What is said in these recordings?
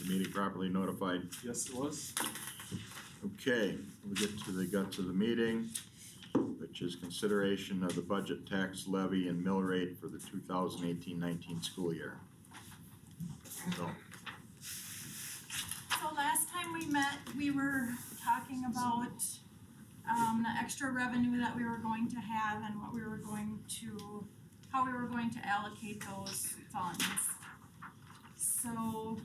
meeting properly notified? Yes, it was. Okay, we get to the guts of the meeting, which is consideration of the budget, tax levy, and mill rate for the 2018-19 school year. So, So last time we met, we were talking about the extra revenue that we were going to have and what we were going to, how we were going to allocate those funds. So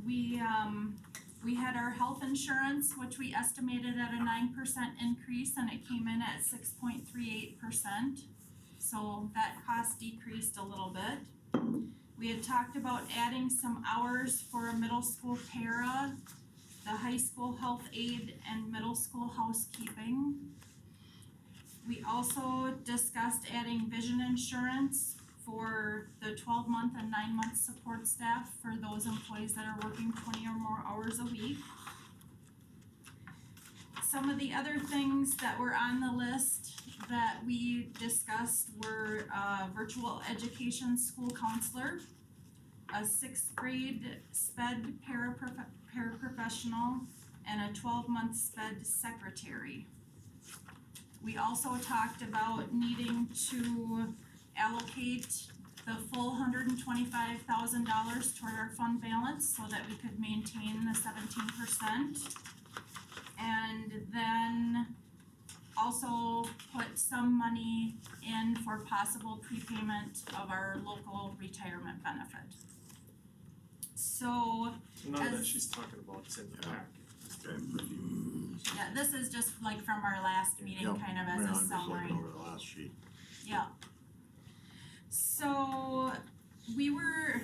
we had our health insurance, which we estimated at a 9% increase, and it came in at 6.38%. So that cost decreased a little bit. We had talked about adding some hours for a middle school para, the high school health aide, and middle school housekeeping. We also discussed adding vision insurance for the 12-month and 9-month support staff for those employees that are working 20 or more hours a week. Some of the other things that were on the list that we discussed were virtual education school counselor, a 6th grade SPED paraprofessional, and a 12-month SPED secretary. We also talked about needing to allocate the full $125,000 toward our fund balance so that we could maintain the 17%. And then also put some money in for possible prepayment of our local retirement benefit. So None of that she's talking about is in the packet. okay, yeah, this is just like from our last meeting, kind of as a summary. Over the last sheet. Yeah. So we were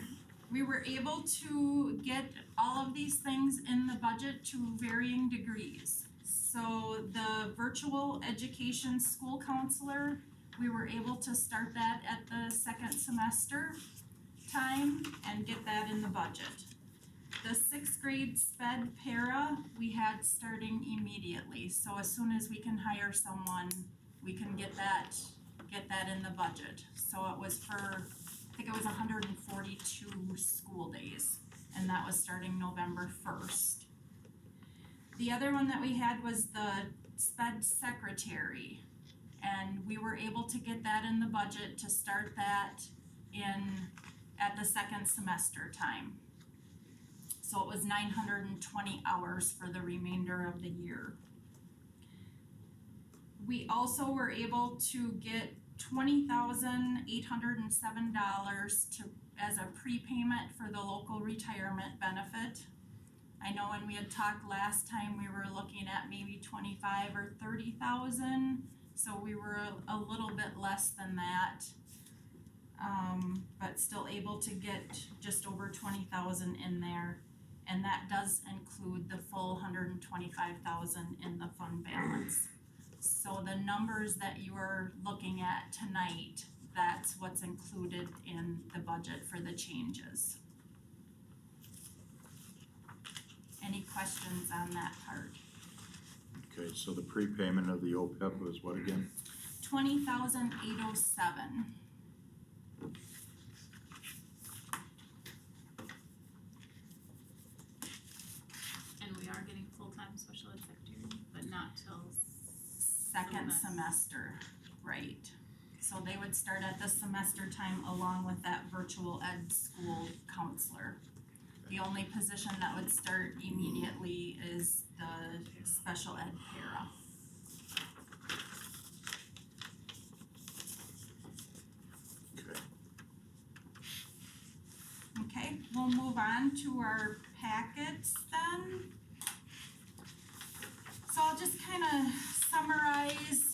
able to get all of these things in the budget to varying degrees. So the virtual education school counselor, we were able to start that at the second semester time and get that in the budget. The 6th grade SPED para, we had starting immediately. So as soon as we can hire someone, we can get that in the budget. So it was for, I think it was 142 school days, and that was starting November 1st. The other one that we had was the SPED secretary, and we were able to get that in the budget to start that at the second semester time. So it was 920 hours for the remainder of the year. We also were able to get $20,807 as a prepayment for the local retirement benefit. I know when we had talked last time, we were looking at maybe 25 or 30,000, so we were a little bit less than that, but still able to get just over 20,000 in there, and that does include the full 125,000 in the fund balance. So the numbers that you are looking at tonight, that's what's included in the budget for the changes. Any questions on that part? Okay, so the prepayment of the OPEB was what again? $20,807. And we are getting full-time special ed secretary, but not till Second semester, right. So they would start at the semester time along with that virtual ed school counselor. The only position that would start immediately is the special ed para. Okay. Okay, we'll move on to our packets then. So I'll just kind of summarize.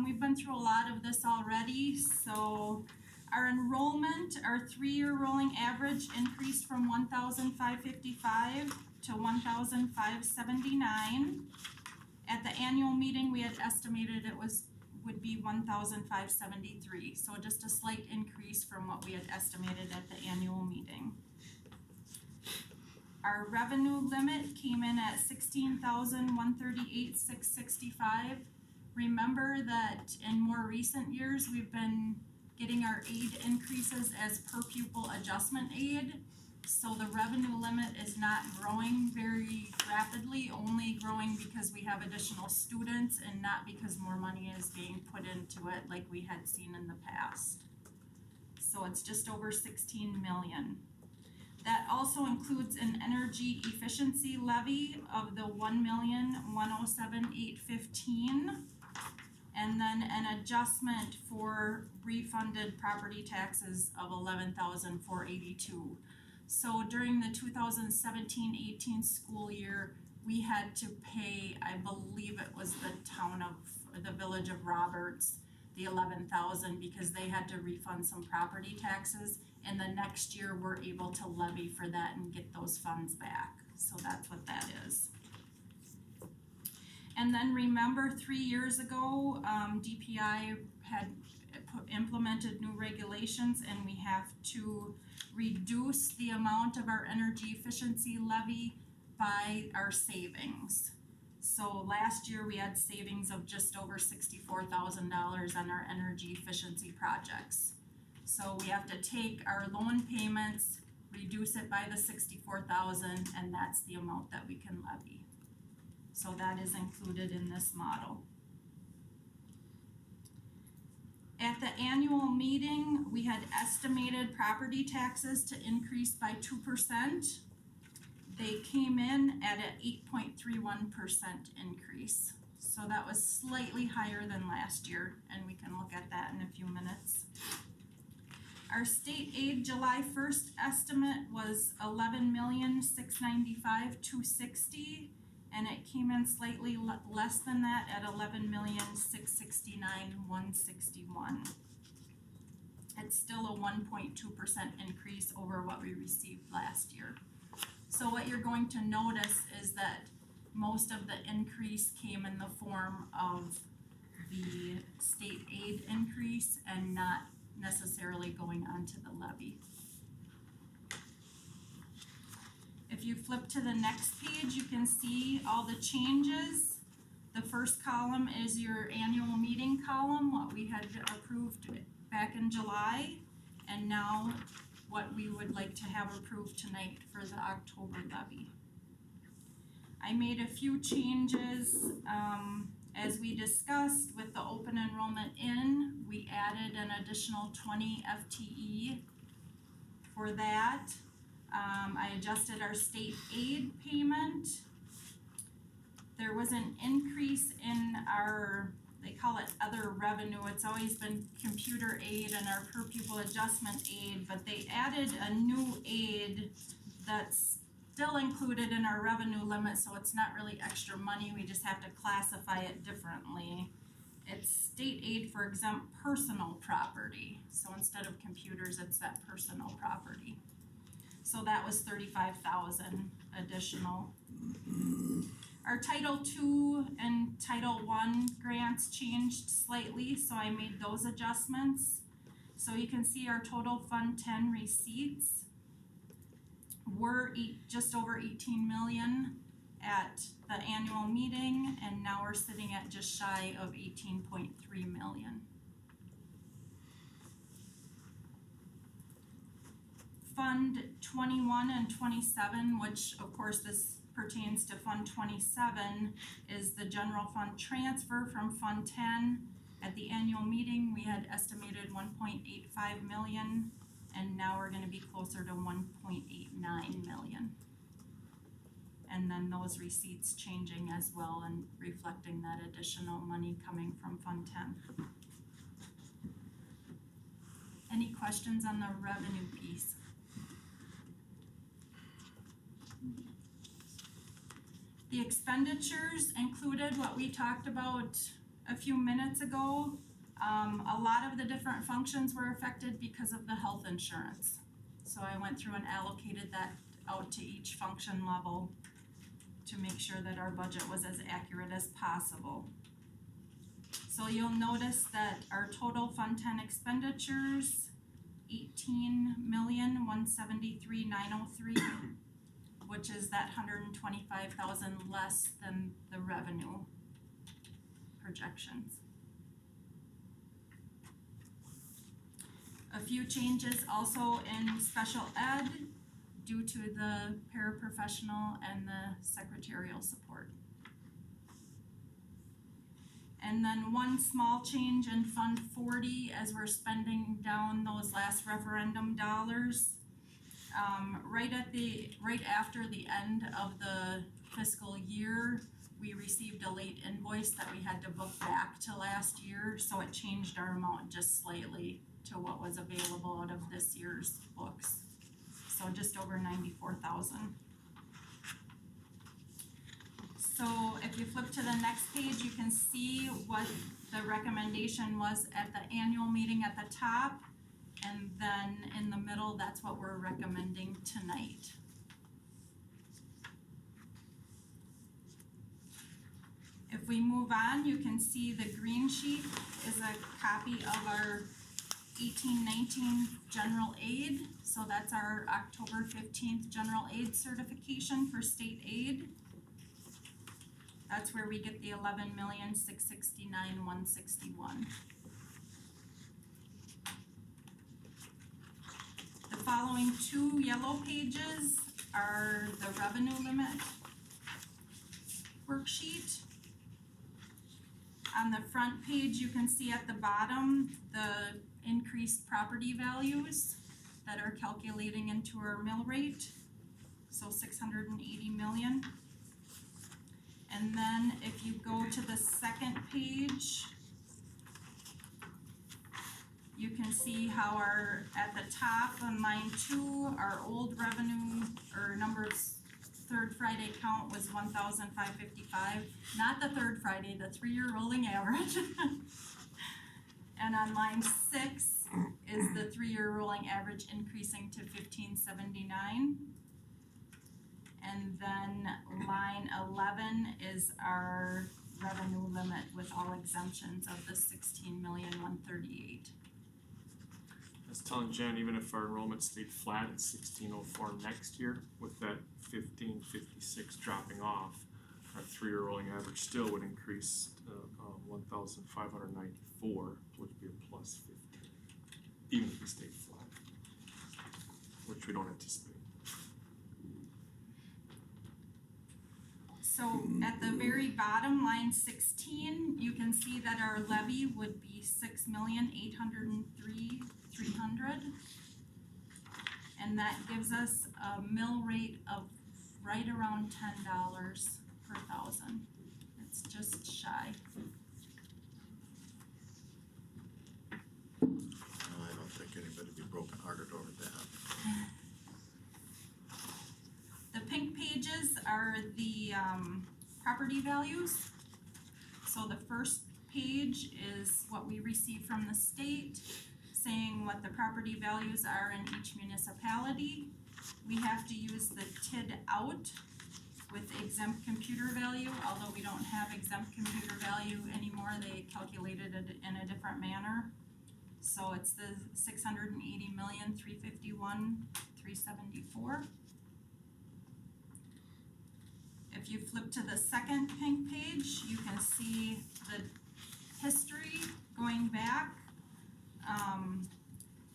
We've been through a lot of this already. So our enrollment, our 3-year rolling average increased from 1,555 to 1,579. At the annual meeting, we had estimated it would be 1,573. So just a slight increase from what we had estimated at the annual meeting. Our revenue limit came in at $16,138,665. Remember that in more recent years, we've been getting our aid increases as per pupil adjustment aid. So the revenue limit is not growing very rapidly, only growing because we have additional students and not because more money is being put into it like we had seen in the past. So it's just over 16 million. That also includes an energy efficiency levy of the 1,107,815. And then an adjustment for refunded property taxes of 11,482. So during the 2017-18 school year, we had to pay, I believe it was the village of Roberts, the 11,000 because they had to refund some property taxes. And the next year we're able to levy for that and get those funds back. So that's what that is. And then remember 3 years ago, DPI had implemented new regulations and we have to reduce the amount of our energy efficiency levy by our savings. So last year we had savings of just over $64,000 on our energy efficiency projects. So we have to take our loan payments, reduce it by the $64,000, and that's the amount that we can levy. So that is included in this model. At the annual meeting, we had estimated property taxes to increase by 2%. They came in at an 8.31% increase. So that was slightly higher than last year, and we can look at that in a few minutes. Our state aid July 1st estimate was $11,695,260. And it came in slightly less than that at $11,669,161. It's still a 1.2% increase over what we received last year. So what you're going to notice is that most of the increase came in the form of the state aid increase and not necessarily going onto the levy. If you flip to the next page, you can see all the changes. The first column is your annual meeting column, what we had approved back in July, and now what we would like to have approved tonight for the October levy. I made a few changes as we discussed with the open enrollment in. We added an additional 20 FTE for that. I adjusted our state aid payment. There was an increase in our, they call it other revenue. It's always been computer aid and our per pupil adjustment aid, but they added a new aid that's still included in our revenue limit, so it's not really extra money. We just have to classify it differently. It's state aid for exempt personal property. So instead of computers, it's that personal property. So that was 35,000 additional. Our Title II and Title I grants changed slightly, so I made those adjustments. So you can see our total Fund 10 receipts were just over 18 million at the annual meeting, and now we're sitting at just shy of 18.3 million. Fund 21 and 27, which of course this pertains to Fund 27, is the general fund transfer from Fund 10. At the annual meeting, we had estimated 1.85 million, and now we're gonna be closer to 1.89 million. And then those receipts changing as well and reflecting that additional money coming from Fund 10. Any questions on the revenue piece? The expenditures included what we talked about a few minutes ago. A lot of the different functions were affected because of the health insurance. So I went through and allocated that out to each function level to make sure that our budget was as accurate as possible. So you'll notice that our total Fund 10 expenditures, 18,173,903, which is that 125,000 less than the revenue projections. A few changes also in special ed. due to the paraprofessional and the secretarial support. And then one small change in Fund 40 as we're spending down those last referendum dollars. Right after the end of the fiscal year, we received a late invoice that we had to book back to last year, so it changed our amount just slightly to what was available out of this year's books. So just over 94,000. So if you flip to the next page, you can see what the recommendation was at the annual meeting at the top. And then in the middle, that's what we're recommending tonight. If we move on, you can see the green sheet is a copy of our 18-19 general aid. So that's our October 15th general aid certification for state aid. That's where we get the 11,669,161. The following two yellow pages are the revenue limit worksheet. On the front page, you can see at the bottom the increased property values that are calculating into our mill rate, so 680 million. And then if you go to the second page, you can see how at the top on line 2, our old revenue or numbers third Friday count was 1,555. Not the third Friday, the 3-year rolling average. And on line 6 is the 3-year rolling average increasing to 1,579. And then line 11 is our revenue limit with all exemptions of the 16,138,000. I was telling Jen, even if our enrollment stayed flat at 1604 next year, with that 1556 dropping off, our 3-year rolling average still would increase to 1,594, which would be a plus 15, even if we stayed flat, which we don't anticipate. So at the very bottom, line 16, you can see that our levy would be 6,803,300. And that gives us a mill rate of right around $10 per thousand. It's just shy. I don't think anybody would be brokenhearted over that. The pink pages are the property values. So the first page is what we receive from the state, saying what the property values are in each municipality. We have to use the TID out with exempt computer value, although we don't have exempt computer value anymore, they calculated it in a different manner. So it's the 680,351,374. If you flip to the second pink page, you can see the history going back.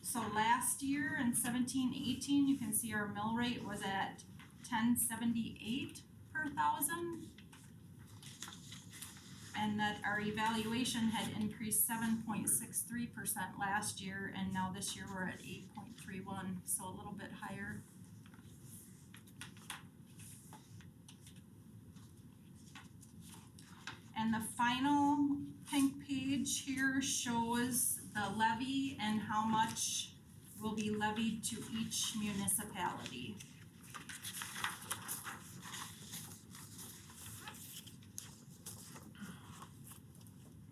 So last year in 17-18, you can see our mill rate was at 1078 per thousand. And that our evaluation had increased 7.63% last year, and now this year we're at 8.31, so a little bit higher. And the final pink page here shows the levy and how much will be levied to each municipality.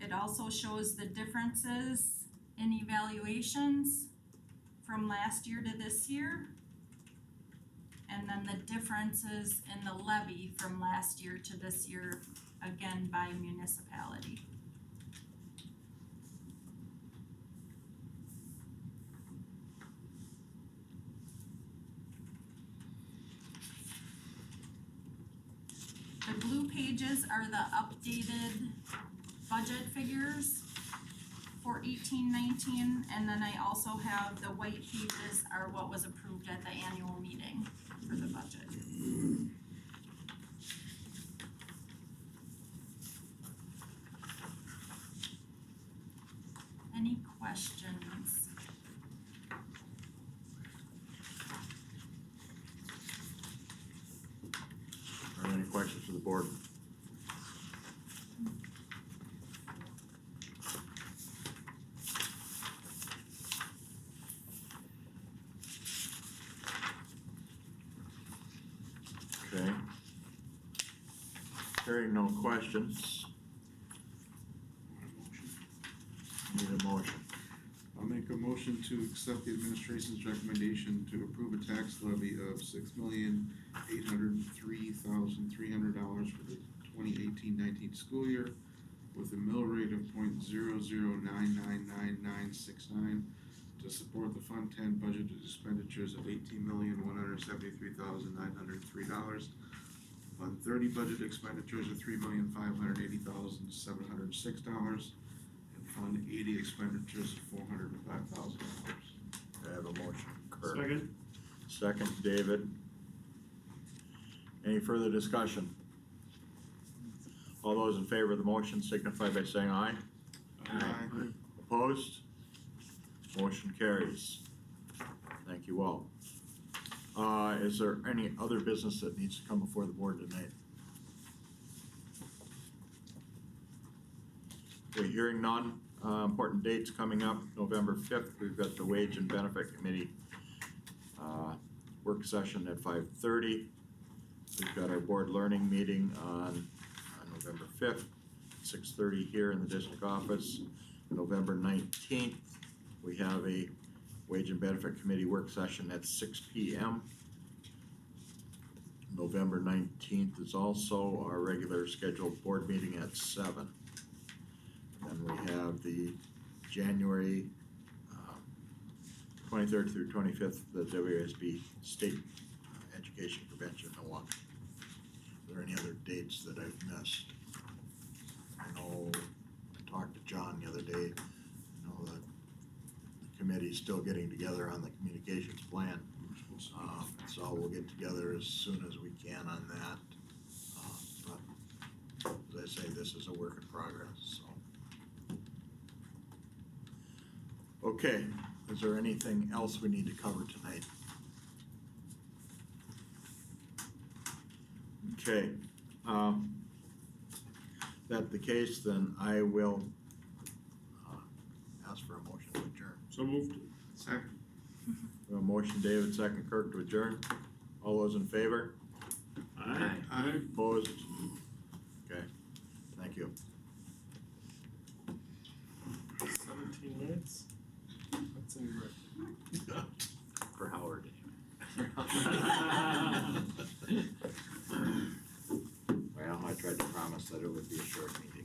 It also shows the differences in evaluations from last year to this year. And then the differences in the levy from last year to this year, again by municipality. The blue pages are the updated budget figures for 18-19, and then I also have the white pages are what was approved at the annual meeting. for the budget. Any questions? Are there any questions for the board? Okay. Hearing no questions, need a motion. I'll make a motion to accept the administration's recommendation to approve a tax levy of $6,803,300 for the 2018-19 school year with a mill rate of .00999969 to support the Fund 10 budgeted expenditures of $18,173,903. Fund 30 budget expenditures of $3,580,706. Fund 80 expenditures of $405,000. I have a motion, Kurt. Second. Second, David. Any further discussion? All those in favor of the motion signify by saying aye. Aye. Opposed? Motion carries. Thank you all. Is there any other business that needs to come before the board tonight? Okay, hearing none. Important dates coming up, November 5th, we've got the Wage and Benefit Committee work session at 5:30. We've got our board learning meeting on November 5th, 6:30 here in the district office. November 19th, we have a Wage and Benefit Committee work session at 6 p.m. November 19th is also our regular scheduled board meeting at 7. Then we have the January 23rd through 25th, the WSB State Education Convention in Milwaukee. Are there any other dates that I've missed? I know I talked to John the other day. I know that the committee's still getting together on the communications plan. So we'll get together as soon as we can on that. But as I say, this is a work in progress, so. Okay, is there anything else we need to cover tonight? Okay, that the case, then I will ask for a motion to adjourn. So moved. Second. A motion, David, second, Kirk, to adjourn. All those in favor? Aye. Opposed? Okay, thank you. 17 minutes? That's a new record. For Howard. Well, I tried to promise that it would be a short meeting.